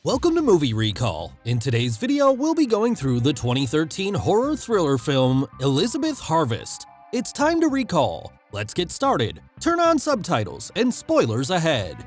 Welcome to Movie Recall. In today's video, we'll be going through the 2013 horror thriller film Elizabeth Harvest. It's time to recall. Let's get started. Turn on subtitles and spoilers ahead.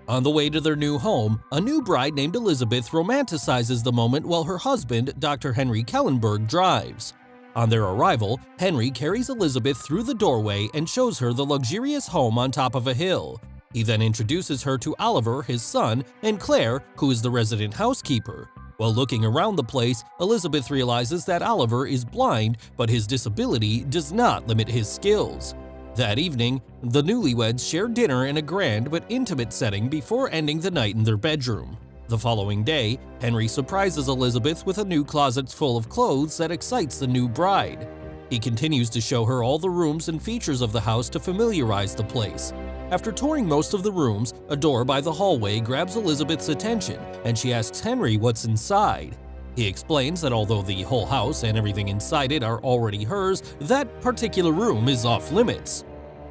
On the way to their new home, a new bride named Elizabeth romanticizes the moment while her husband, Dr. Henry Kellenberg, drives. On their arrival, Henry carries Elizabeth through the doorway and shows her the luxurious home on top of a hill. He then introduces her to Oliver, his son, and Claire, who is the resident housekeeper. While looking around the place, Elizabeth realizes that Oliver is blind, but his disability does not limit his skills. That evening, the newlyweds share dinner in a grand but intimate setting before ending the night in their bedroom. The following day, Henry surprises Elizabeth with a new closet full of clothes that excites the new bride. He continues to show her all the rooms and features of the house to familiarize the place. After touring most of the rooms, a door by the hallway grabs Elizabeth's attention, and she asks Henry what's inside. He explains that although the whole house and everything inside it are already hers, that particular room is off limits.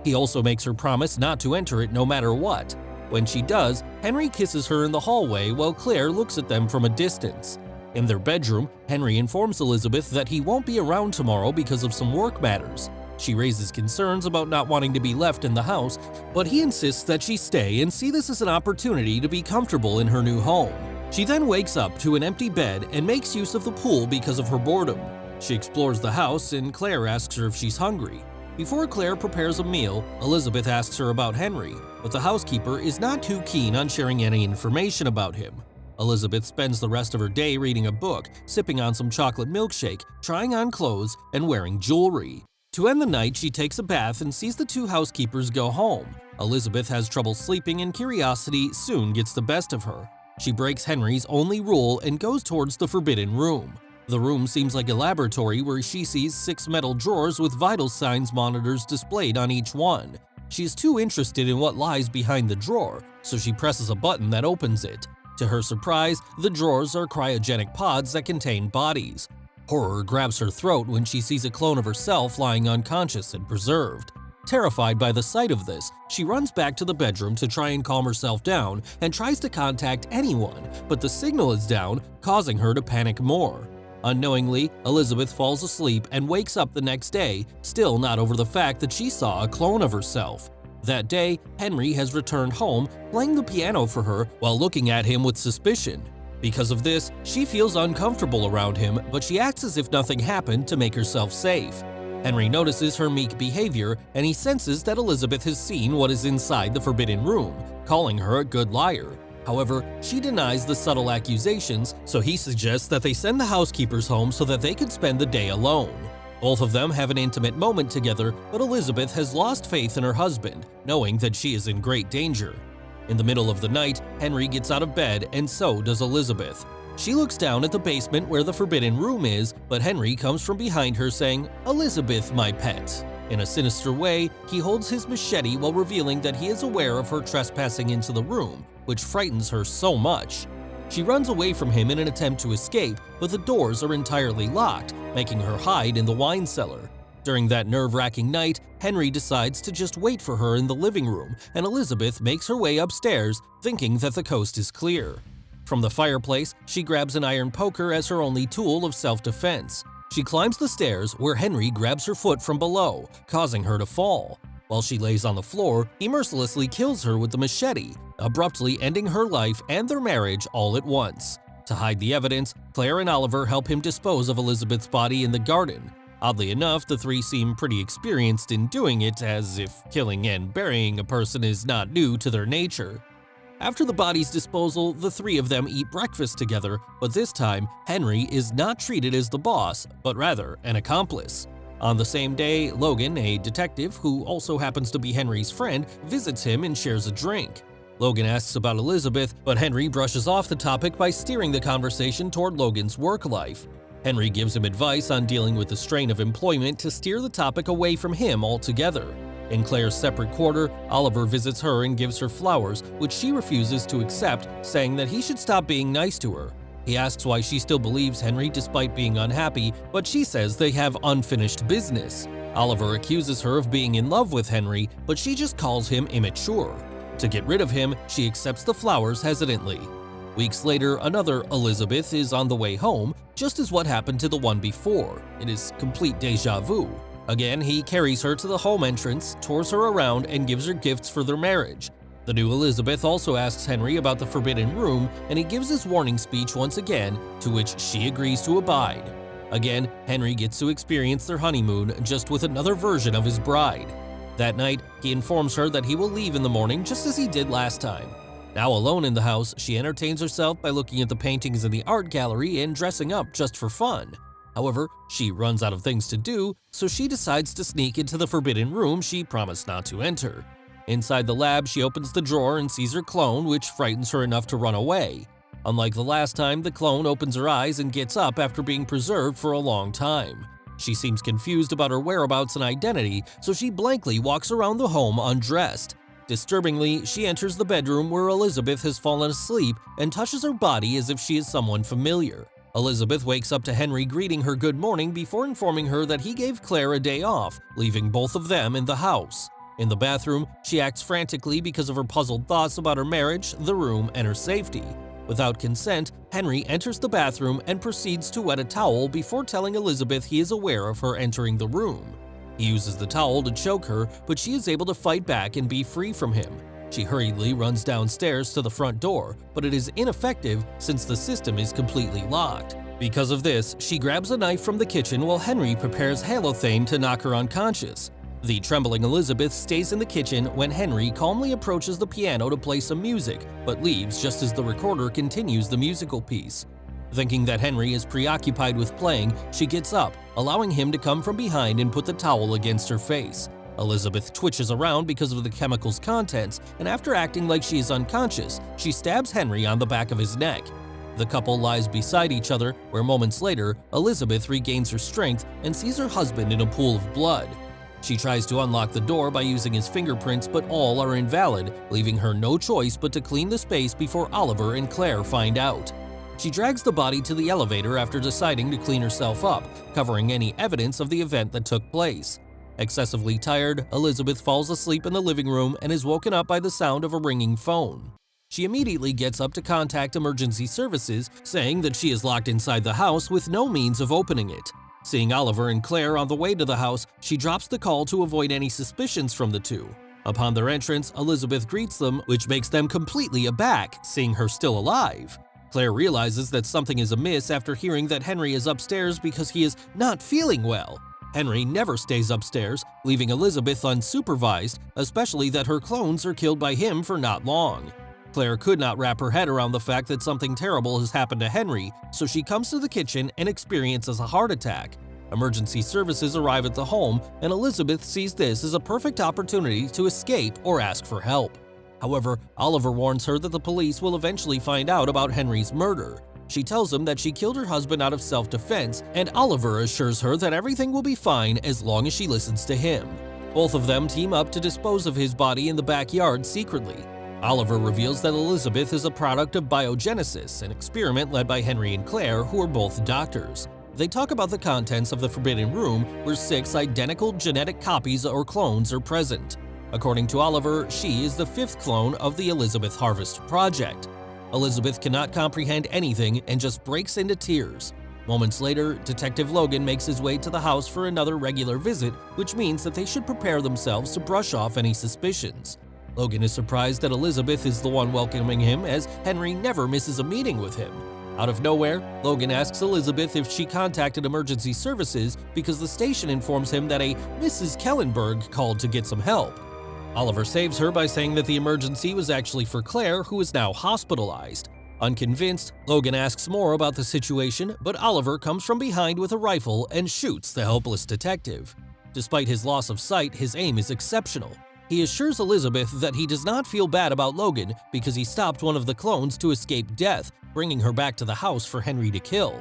He also makes her promise not to enter it no matter what. When she does, Henry kisses her in the hallway while Claire looks at them from a distance. In their bedroom, Henry informs Elizabeth that he won't be around tomorrow because of some work matters. She raises concerns about not wanting to be left in the house, but he insists that she stay and see this as an opportunity to be comfortable in her new home. She then wakes up to an empty bed and makes use of the pool because of her boredom. She explores the house and Claire asks her if she's hungry. Before Claire prepares a meal, Elizabeth asks her about Henry, but the housekeeper is not too keen on sharing any information about him. Elizabeth spends the rest of her day reading a book, sipping on some chocolate milkshake, trying on clothes, and wearing jewelry. To end the night, she takes a bath and sees the two housekeepers go home. Elizabeth has trouble sleeping and curiosity soon gets the best of her. She breaks Henry's only rule and goes towards the forbidden room. The room seems like a laboratory where she sees 6 metal drawers with vital signs monitors displayed on each one. She's too interested in what lies behind the drawer, so she presses a button that opens it. To her surprise, the drawers are cryogenic pods that contain bodies. Horror grabs her throat when she sees a clone of herself lying unconscious and preserved. Terrified by the sight of this, she runs back to the bedroom to try and calm herself down and tries to contact anyone, but the signal is down, causing her to panic more. Unknowingly, Elizabeth falls asleep and wakes up the next day, still not over the fact that she saw a clone of herself. That day, Henry has returned home, playing the piano for her while looking at him with suspicion. Because of this, she feels uncomfortable around him, but she acts as if nothing happened to make herself safe. Henry notices her meek behavior, and he senses that Elizabeth has seen what is inside the forbidden room, calling her a good liar. However, she denies the subtle accusations, so he suggests that they send the housekeepers home so that they could spend the day alone. Both of them have an intimate moment together, but Elizabeth has lost faith in her husband, knowing that she is in great danger. In the middle of the night, Henry gets out of bed and so does Elizabeth. She looks down at the basement where the forbidden room is, but Henry comes from behind her saying, "Elizabeth, my pet." In a sinister way, he holds his machete while revealing that he is aware of her trespassing into the room, which frightens her so much. She runs away from him in an attempt to escape, but the doors are entirely locked, making her hide in the wine cellar. During that nerve-wracking night, Henry decides to just wait for her in the living room, and Elizabeth makes her way upstairs, thinking that the coast is clear. From the fireplace, she grabs an iron poker as her only tool of self-defense. She climbs the stairs, where Henry grabs her foot from below, causing her to fall. While she lays on the floor, he mercilessly kills her with the machete, abruptly ending her life and their marriage all at once. To hide the evidence, Claire and Oliver help him dispose of Elizabeth's body in the garden. Oddly enough, the three seem pretty experienced in doing it, as if killing and burying a person is not new to their nature. After the body's disposal, the three of them eat breakfast together, but this time, Henry is not treated as the boss, but rather an accomplice. On the same day, Logan, a detective who also happens to be Henry's friend, visits him and shares a drink. Logan asks about Elizabeth, but Henry brushes off the topic by steering the conversation toward Logan's work life. Henry gives him advice on dealing with the strain of employment to steer the topic away from him altogether. In Claire's separate quarter, Oliver visits her and gives her flowers, which she refuses to accept, saying that he should stop being nice to her. He asks why she still believes Henry despite being unhappy, but she says they have unfinished business. Oliver accuses her of being in love with Henry, but she just calls him immature. To get rid of him, she accepts the flowers hesitantly. Weeks later, another Elizabeth is on the way home, just as what happened to the one before. It is complete déjà vu. Again, he carries her to the home entrance, tours her around, and gives her gifts for their marriage. The new Elizabeth also asks Henry about the Forbidden Room, and he gives his warning speech once again, to which she agrees to abide. Again, Henry gets to experience their honeymoon just with another version of his bride. That night, he informs her that he will leave in the morning just as he did last time. Now alone in the house, she entertains herself by looking at the paintings in the art gallery and dressing up just for fun. However, she runs out of things to do, so she decides to sneak into the Forbidden Room she promised not to enter. Inside the lab, she opens the drawer and sees her clone, which frightens her enough to run away. Unlike the last time, the clone opens her eyes and gets up after being preserved for a long time. She seems confused about her whereabouts and identity, so she blankly walks around the home undressed. Disturbingly, she enters the bedroom where Elizabeth has fallen asleep and touches her body as if she is someone familiar. Elizabeth wakes up to Henry greeting her good morning before informing her that he gave Claire a day off, leaving both of them in the house. In the bathroom, she acts frantically because of her puzzled thoughts about her marriage, the room, and her safety. Without consent, Henry enters the bathroom and proceeds to wet a towel before telling Elizabeth he is aware of her entering the room. He uses the towel to choke her, but she is able to fight back and be free from him. She hurriedly runs downstairs to the front door, but it is ineffective since the system is completely locked. Because of this, she grabs a knife from the kitchen while Henry prepares halothane to knock her unconscious. The trembling Elizabeth stays in the kitchen when Henry calmly approaches the piano to play some music, but leaves just as the recorder continues the musical piece. Thinking that Henry is preoccupied with playing, she gets up, allowing him to come from behind and put the towel against her face. Elizabeth twitches around because of the chemical's contents, and after acting like she is unconscious, she stabs Henry on the back of his neck. The couple lies beside each other, where moments later, Elizabeth regains her strength and sees her husband in a pool of blood. She tries to unlock the door by using his fingerprints, but all are invalid, leaving her no choice but to clean the space before Oliver and Claire find out. She drags the body to the elevator after deciding to clean herself up, covering any evidence of the event that took place. Excessively tired, Elizabeth falls asleep in the living room and is woken up by the sound of a ringing phone. She immediately gets up to contact emergency services, saying that she is locked inside the house with no means of opening it. Seeing Oliver and Claire on the way to the house, she drops the call to avoid any suspicions from the two. Upon their entrance, Elizabeth greets them, which makes them completely aback, seeing her still alive. Claire realizes that something is amiss after hearing that Henry is upstairs because he is not feeling well. Henry never stays upstairs, leaving Elizabeth unsupervised, especially that her clones are killed by him for not long. Claire could not wrap her head around the fact that something terrible has happened to Henry, so she comes to the kitchen and experiences a heart attack. Emergency services arrive at the home, and Elizabeth sees this as a perfect opportunity to escape or ask for help. However, Oliver warns her that the police will eventually find out about Henry's murder. She tells him that she killed her husband out of self-defense, and Oliver assures her that everything will be fine as long as she listens to him. Both of them team up to dispose of his body in the backyard secretly. Oliver reveals that Elizabeth is a product of biogenesis, an experiment led by Henry and Claire, who are both doctors. They talk about the contents of the Forbidden Room, where 6 identical genetic copies or clones are present. According to Oliver, she is the 5th clone of the Elizabeth Harvest Project. Elizabeth cannot comprehend anything and just breaks into tears. Moments later, Detective Logan makes his way to the house for another regular visit, which means that they should prepare themselves to brush off any suspicions. Logan is surprised that Elizabeth is the one welcoming him, as Henry never misses a meeting with him. Out of nowhere, Logan asks Elizabeth if she contacted emergency services because the station informs him that a Mrs. Kellenberg called to get some help. Oliver saves her by saying that the emergency was actually for Claire, who is now hospitalized. Unconvinced, Logan asks more about the situation, but Oliver comes from behind with a rifle and shoots the helpless detective. Despite his loss of sight, his aim is exceptional. He assures Elizabeth that he does not feel bad about Logan because he stopped one of the clones to escape death, bringing her back to the house for Henry to kill.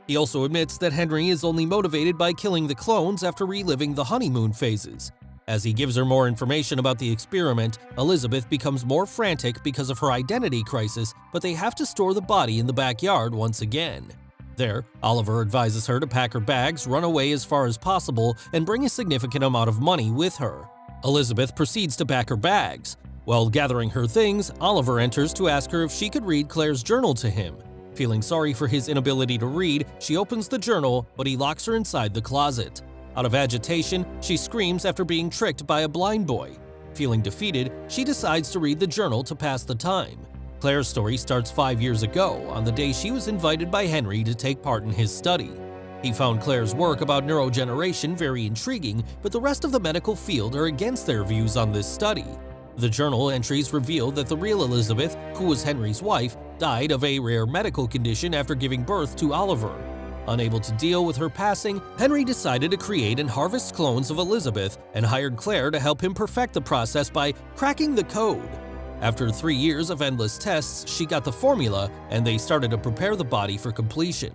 He also admits that Henry is only motivated by killing the clones after reliving the honeymoon phases. As he gives her more information about the experiment, Elizabeth becomes more frantic because of her identity crisis, but they have to store the body in the backyard once again. There, Oliver advises her to pack her bags, run away as far as possible, and bring a significant amount of money with her. Elizabeth proceeds to pack her bags. While gathering her things, Oliver enters to ask her if she could read Claire's journal to him. Feeling sorry for his inability to read, she opens the journal, but he locks her inside the closet. Out of agitation, she screams after being tricked by a blind boy. Feeling defeated, she decides to read the journal to pass the time. Claire's story starts 5 years ago, on the day she was invited by Henry to take part in his study. He found Claire's work about neurogeneration very intriguing, but the rest of the medical field are against their views on this study. The journal entries reveal that the real Elizabeth, who was Henry's wife, died of a rare medical condition after giving birth to Oliver. Unable to deal with her passing, Henry decided to create and harvest clones of Elizabeth and hired Claire to help him perfect the process by cracking the code. After 3 years of endless tests, she got the formula and they started to prepare the body for completion.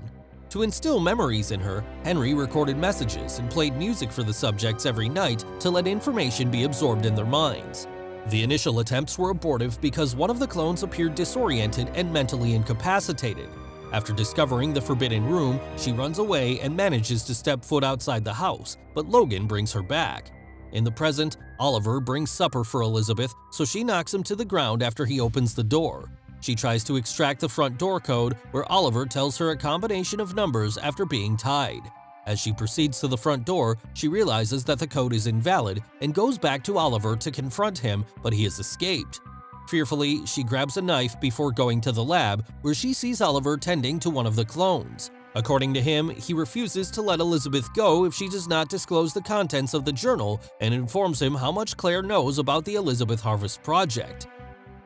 To instill memories in her, Henry recorded messages and played music for the subjects every night to let information be absorbed in their minds. The initial attempts were abortive because one of the clones appeared disoriented and mentally incapacitated. After discovering the forbidden room, she runs away and manages to step foot outside the house, but Logan brings her back. In the present, Oliver brings supper for Elizabeth, so she knocks him to the ground after he opens the door. She tries to extract the front door code, where Oliver tells her a combination of numbers after being tied. As she proceeds to the front door, she realizes that the code is invalid and goes back to Oliver to confront him, but he has escaped. Fearfully, she grabs a knife before going to the lab, where she sees Oliver tending to one of the clones. According to him, he refuses to let Elizabeth go if she does not disclose the contents of the journal and informs him how much Claire knows about the Elizabeth Harvest project.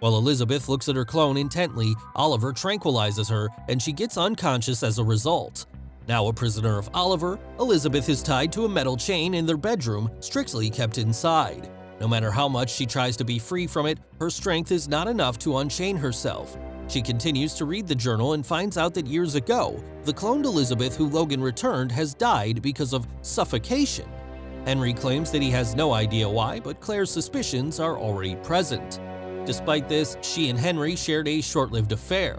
While Elizabeth looks at her clone intently, Oliver tranquilizes her and she gets unconscious as a result. Now a prisoner of Oliver, Elizabeth is tied to a metal chain in their bedroom, strictly kept inside. No matter how much she tries to be free from it, her strength is not enough to unchain herself. She continues to read the journal and finds out that years ago, the cloned Elizabeth who Logan returned has died because of suffocation. Henry claims that he has no idea why, but Claire's suspicions are already present. Despite this, she and Henry shared a short-lived affair.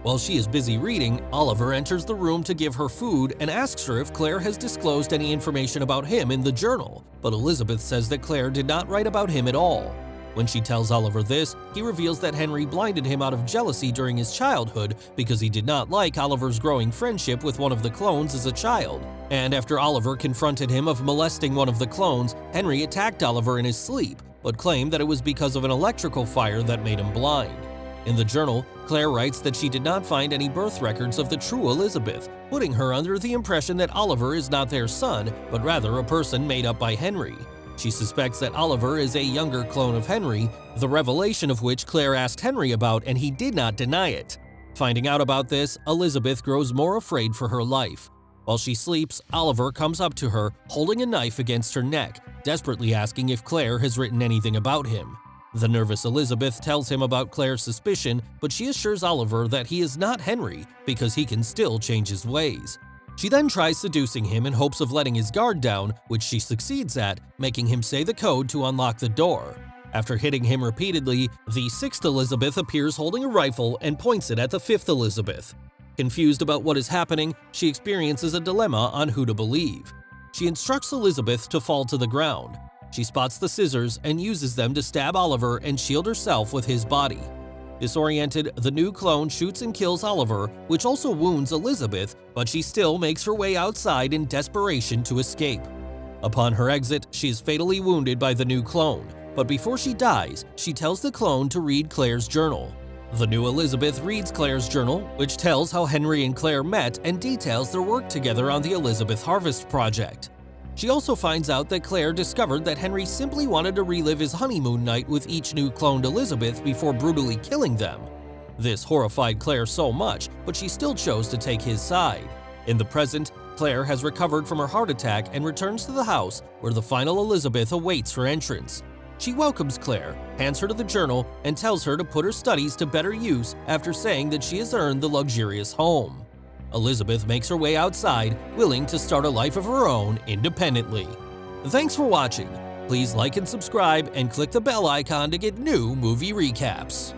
While she is busy reading, Oliver enters the room to give her food and asks her if Claire has disclosed any information about him in the journal, but Elizabeth says that Claire did not write about him at all. When she tells Oliver this, he reveals that Henry blinded him out of jealousy during his childhood because he did not like Oliver's growing friendship with one of the clones as a child. And after Oliver confronted him of molesting one of the clones, Henry attacked Oliver in his sleep, but claimed that it was because of an electrical fire that made him blind. In the journal, Claire writes that she did not find any birth records of the true Elizabeth, putting her under the impression that Oliver is not their son, but rather a person made up by Henry. She suspects that Oliver is a younger clone of Henry, the revelation of which Claire asked Henry about and he did not deny it. Finding out about this, Elizabeth grows more afraid for her life. While she sleeps, Oliver comes up to her, holding a knife against her neck, desperately asking if Claire has written anything about him. The nervous Elizabeth tells him about Claire's suspicion, but she assures Oliver that he is not Henry because he can still change his ways. She then tries seducing him in hopes of letting his guard down, which she succeeds at, making him say the code to unlock the door. After hitting him repeatedly, the 6th Elizabeth appears holding a rifle and points it at the 5th Elizabeth. Confused about what is happening, she experiences a dilemma on who to believe. She instructs Elizabeth to fall to the ground. She spots the scissors and uses them to stab Oliver and shield herself with his body. Disoriented, the new clone shoots and kills Oliver, which also wounds Elizabeth, but she still makes her way outside in desperation to escape. Upon her exit, she is fatally wounded by the new clone, but before she dies, she tells the clone to read Claire's journal. The new Elizabeth reads Claire's journal, which tells how Henry and Claire met and details their work together on the Elizabeth Harvest project. She also finds out that Claire discovered that Henry simply wanted to relive his honeymoon night with each new cloned Elizabeth before brutally killing them. This horrified Claire so much, but she still chose to take his side. In the present, Claire has recovered from her heart attack and returns to the house where the final Elizabeth awaits her entrance. She welcomes Claire, hands her to the journal, and tells her to put her studies to better use after saying that she has earned the luxurious home. Elizabeth makes her way outside, willing to start a life of her own independently. Thanks for watching. Please like and subscribe and click the bell icon to get new movie recaps.